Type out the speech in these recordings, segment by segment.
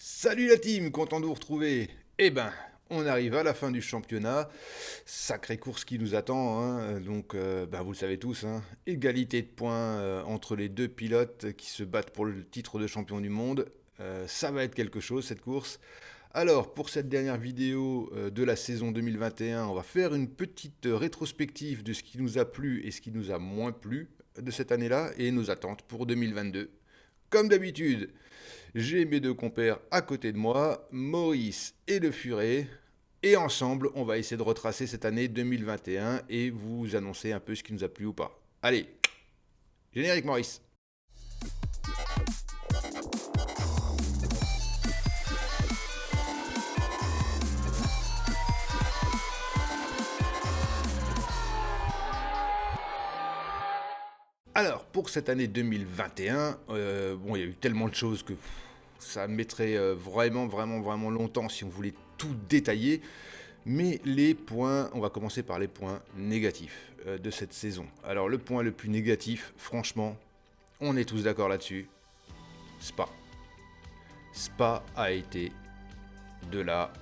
Salut la team, content de vous retrouver. Eh ben, on arrive à la fin du championnat. Sacrée course qui nous attend, hein. Donc, vous le savez tous, hein. Égalité de points entre les deux pilotes qui se battent pour le titre de champion du monde. Ça va être quelque chose cette course. Alors, pour cette dernière vidéo de la saison 2021, on va faire une petite rétrospective de ce qui nous a plu et ce qui nous a moins plu de cette année-là et nos attentes pour 2022. Comme d'habitude, j'ai mes deux compères à côté de moi, Maurice et Le Furet. Et ensemble, on va essayer de retracer cette année 2021 et vous annoncer un peu ce qui nous a plu ou pas. Allez, générique Maurice. Alors, pour cette année 2021, il y a eu tellement de choses que ça mettrait vraiment longtemps si on voulait tout détailler. Mais les points, on va commencer par les points négatifs de cette saison. Alors, le point le plus négatif, franchement, on est tous d'accord là-dessus, Spa. Spa a été de là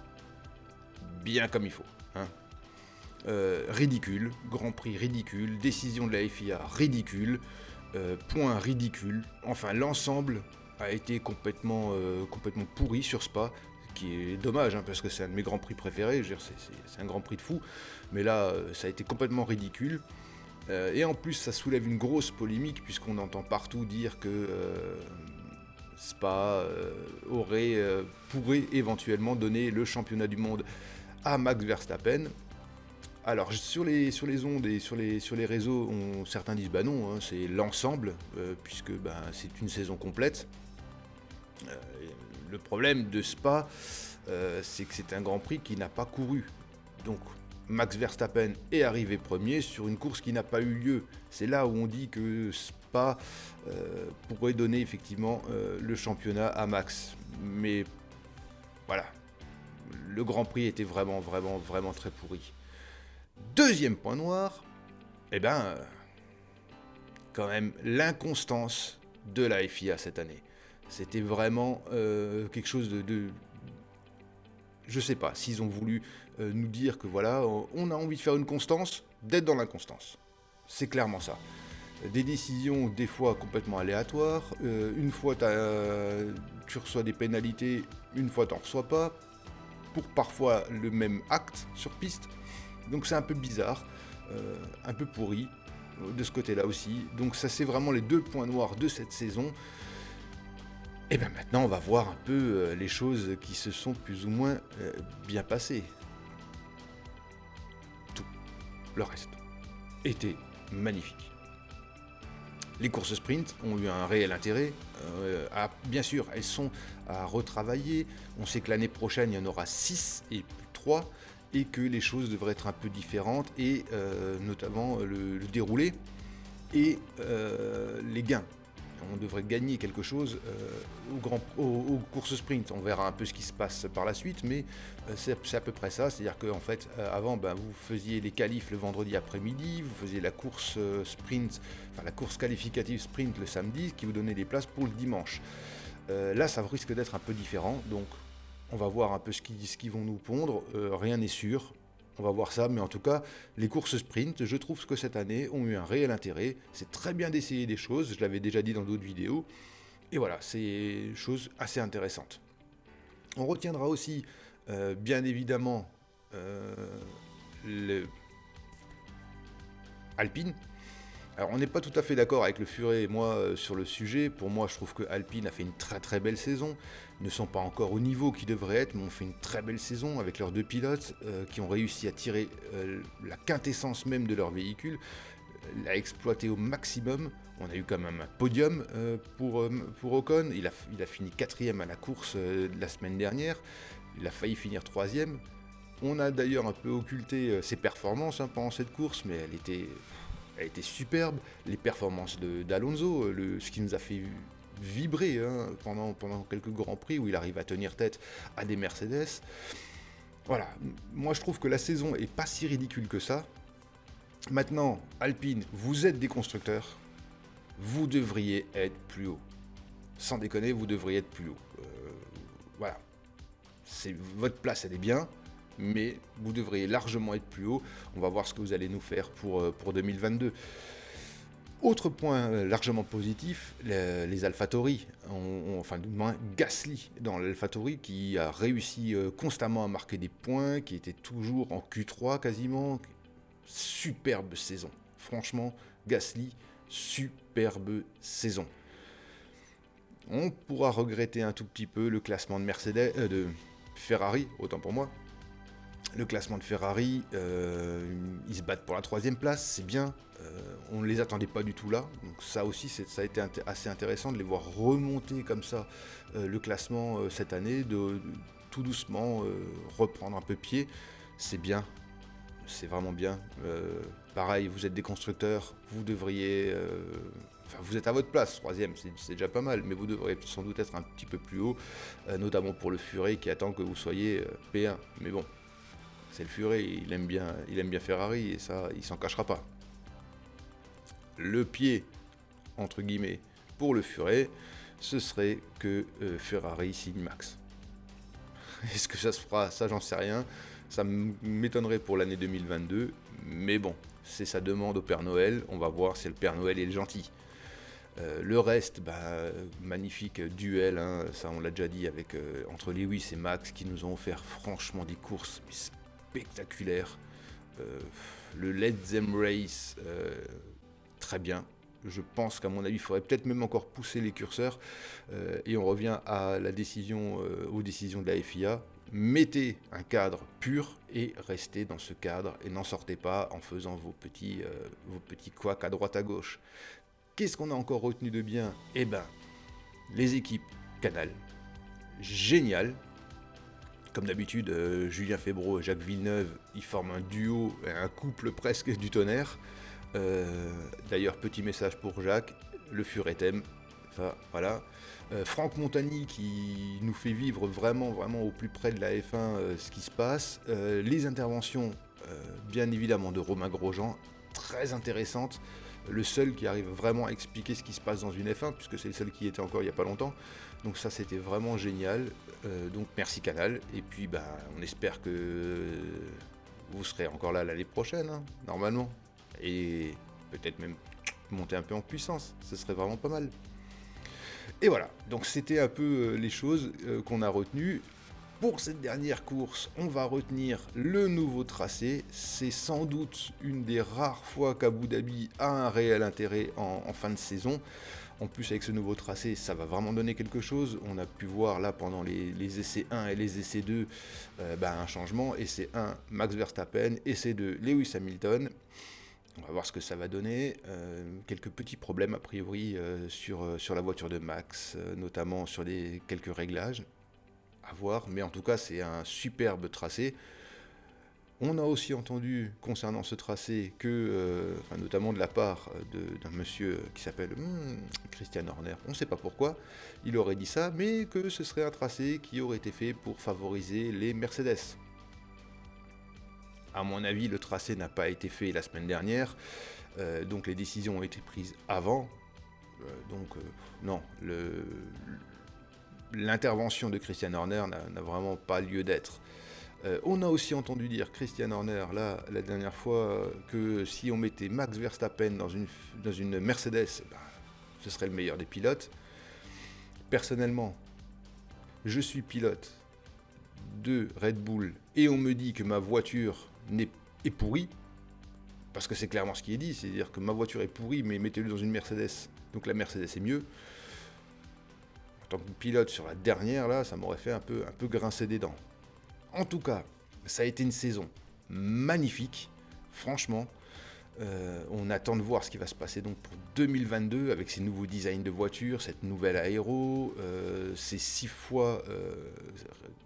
bien comme il faut, hein. Ridicule, Grand Prix ridicule, décision de la FIA ridicule, point ridicule. Enfin, l'ensemble a été complètement pourri sur Spa, ce qui est dommage, hein, parce que c'est un de mes Grands Prix préférés. Je veux dire, c'est un Grand Prix de fou, mais là, ça a été complètement ridicule. Et en plus, ça soulève une grosse polémique, puisqu'on entend partout dire que Spa pourrait éventuellement donner le championnat du monde à Max Verstappen. Alors sur les ondes et sur les réseaux, certains disent bah non, hein, c'est l'ensemble, puisque c'est une saison complète. Euh, le problème de Spa, c'est que c'est un Grand Prix qui n'a pas couru. Donc Max Verstappen est arrivé premier sur une course qui n'a pas eu lieu. C'est là où on dit que Spa pourrait donner effectivement le championnat à Max. Mais voilà, le Grand Prix était vraiment très pourri. Deuxième point noir, eh ben, quand même l'inconstance de la FIA cette année. C'était vraiment quelque chose de. Je sais pas, s'ils ont voulu nous dire que voilà, on a envie de faire une constance, d'être dans l'inconstance. C'est clairement ça. Des décisions des fois complètement aléatoires, une fois tu reçois des pénalités, une fois t'en reçois pas, pour parfois le même acte sur piste. Donc c'est un peu bizarre, un peu pourri de ce côté-là aussi. Donc ça c'est vraiment les deux points noirs de cette saison. Et bien maintenant on va voir un peu les choses qui se sont plus ou moins bien passées. Tout le reste était magnifique. Les courses sprint ont eu un réel intérêt. Bien sûr, elles sont à retravailler. On sait que l'année prochaine, il y en aura 6 et plus 3 et que les choses devraient être un peu différentes, et notamment le déroulé et les gains. On devrait gagner quelque chose aux courses sprint. On verra un peu ce qui se passe par la suite, mais c'est à peu près ça. C'est-à-dire qu'en fait, avant, vous faisiez les qualifs le vendredi après-midi, vous faisiez la course sprint, enfin la course qualificative sprint le samedi, qui vous donnait des places pour le dimanche. Là, ça risque d'être un peu différent, donc on va voir un peu ce qu'ils vont nous pondre. Rien n'est sûr. On va voir ça, mais en tout cas, les courses sprint, je trouve que cette année ont eu un réel intérêt. C'est très bien d'essayer des choses, je l'avais déjà dit dans d'autres vidéos. Et voilà, c'est une chose assez intéressante. On retiendra aussi, bien évidemment, le Alpine. Alors on n'est pas tout à fait d'accord avec le Furet et moi sur le sujet. Pour moi, je trouve que Alpine a fait une très belle saison. Ils ne sont pas encore au niveau qu'ils devraient être, mais ont fait une très belle saison avec leurs deux pilotes qui ont réussi à tirer la quintessence même de leur véhicule, l'a exploité au maximum. On a eu quand même un podium pour Ocon. Il a fini quatrième à la course de la semaine dernière. Il a failli finir troisième. On a d'ailleurs un peu occulté ses performances pendant cette course, mais elle était superbe. Les performances d'Alonso, ce qui nous a fait vibrer pendant quelques grands prix où il arrive à tenir tête à des Mercedes. Voilà, moi je trouve que la saison est pas si ridicule que ça. Maintenant, Alpine, vous êtes des constructeurs, vous devriez être plus haut. Sans déconner, vous devriez être plus haut. voilà, votre place, elle est bien, mais vous devriez largement être plus haut. On va voir ce que vous allez nous faire pour 2022. Autre point largement positif, les AlphaTauri, enfin du moins Gasly dans l'AlphaTauri qui a réussi constamment à marquer des points, qui était toujours en Q3 quasiment. Superbe saison, franchement, Gasly, superbe saison. On pourra regretter un tout petit peu le classement de Ferrari, autant pour moi. Le classement de Ferrari, ils se battent pour la 3e place, c'est bien. On ne les attendait pas du tout là. Donc ça aussi, ça a été assez intéressant de les voir remonter comme ça le classement cette année, de tout doucement reprendre un peu pied. C'est bien, c'est vraiment bien. Pareil, vous êtes des constructeurs, vous devriez... Enfin, vous êtes à votre place, 3e, c'est déjà pas mal, mais vous devriez sans doute être un petit peu plus haut, notamment pour le Furet qui attend que vous soyez P1. Mais bon, c'est le Furet, il aime bien Ferrari et ça, il s'en cachera pas. Le pied, entre guillemets, pour le Furet, ce serait que Ferrari signe Max. Est-ce que ça se fera? Ça, j'en sais rien. Ça m'étonnerait pour l'année 2022, mais bon, c'est sa demande au Père Noël. On va voir si le Père Noël est gentil. Le reste, magnifique duel, hein, ça on l'a déjà dit, avec entre Lewis et Max qui nous ont offert franchement des courses spectaculaires. Le Let Them Race, très bien. Je pense qu'à mon avis, il faudrait peut-être même encore pousser les curseurs. Et on revient à la décision, aux décisions de la FIA. Mettez un cadre pur et restez dans ce cadre et n'en sortez pas en faisant vos petits couacs à droite à gauche. Qu'est-ce qu'on a encore retenu de bien? Eh ben, les équipes Canal. Génial. Comme d'habitude, Julien Febvre et Jacques Villeneuve, ils forment un duo, un couple presque du tonnerre. D'ailleurs, petit message pour Jacques, le Furet t'aime, ça, voilà. Franck Montagny qui nous fait vivre vraiment au plus près de la F1 ce qui se passe. Les interventions, bien évidemment, de Romain Grosjean, très intéressantes. Le seul qui arrive vraiment à expliquer ce qui se passe dans une F1, puisque c'est le seul qui y était encore il n'y a pas longtemps. Donc ça, c'était vraiment génial. Donc merci Canal. Et puis, on espère que vous serez encore là l'année prochaine, hein, normalement. Et peut-être même monter un peu en puissance. Ce serait vraiment pas mal. Et voilà, donc c'était un peu les choses qu'on a retenues. Pour cette dernière course, on va retenir le nouveau tracé. C'est sans doute une des rares fois qu'Abu Dhabi a un réel intérêt en fin de saison. En plus, avec ce nouveau tracé, ça va vraiment donner quelque chose. On a pu voir là pendant les essais 1 et les essais 2 un changement. Essai 1, Max Verstappen. Essai 2, Lewis Hamilton. On va voir ce que ça va donner. Quelques petits problèmes a priori sur la voiture de Max, notamment sur quelques réglages. À voir, mais en tout cas c'est un superbe tracé. On a aussi entendu concernant ce tracé que, notamment de la part d'un monsieur qui s'appelle Christian Horner, on ne sait pas pourquoi, il aurait dit ça, mais que ce serait un tracé qui aurait été fait pour favoriser les Mercedes. À mon avis, le tracé n'a pas été fait la semaine dernière, donc les décisions ont été prises avant. Non, l'intervention de Christian Horner n'a vraiment pas lieu d'être. On a aussi entendu dire Christian Horner là la dernière fois que si on mettait Max Verstappen dans une Mercedes, ce serait le meilleur des pilotes. Personnellement, je suis pilote de Red Bull et on me dit que ma voiture est pourrie, parce que c'est clairement ce qui est dit, c'est-à-dire que ma voiture est pourrie, mais mettez-le dans une Mercedes, donc la Mercedes est mieux. En tant que pilote sur la dernière, là, ça m'aurait fait un peu grincer des dents. En tout cas, ça a été une saison magnifique, franchement. On attend de voir ce qui va se passer donc pour 2022 avec ces nouveaux designs de voitures, cette nouvelle aéro, ces 6 fois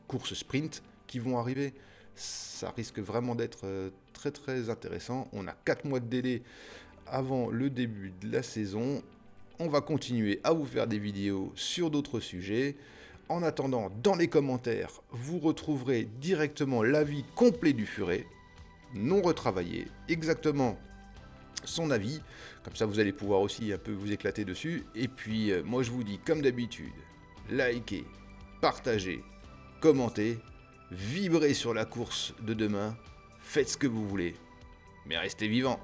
courses sprint qui vont arriver. Ça risque vraiment d'être très très intéressant. On a 4 mois de délai avant le début de la saison. On va continuer à vous faire des vidéos sur d'autres sujets. En attendant, dans les commentaires, vous retrouverez directement l'avis complet du Furet, non retravaillé, exactement son avis. Comme ça, vous allez pouvoir aussi un peu vous éclater dessus. Et puis, moi, je vous dis, comme d'habitude, likez, partagez, commentez, vibrez sur la course de demain, faites ce que vous voulez, mais restez vivants.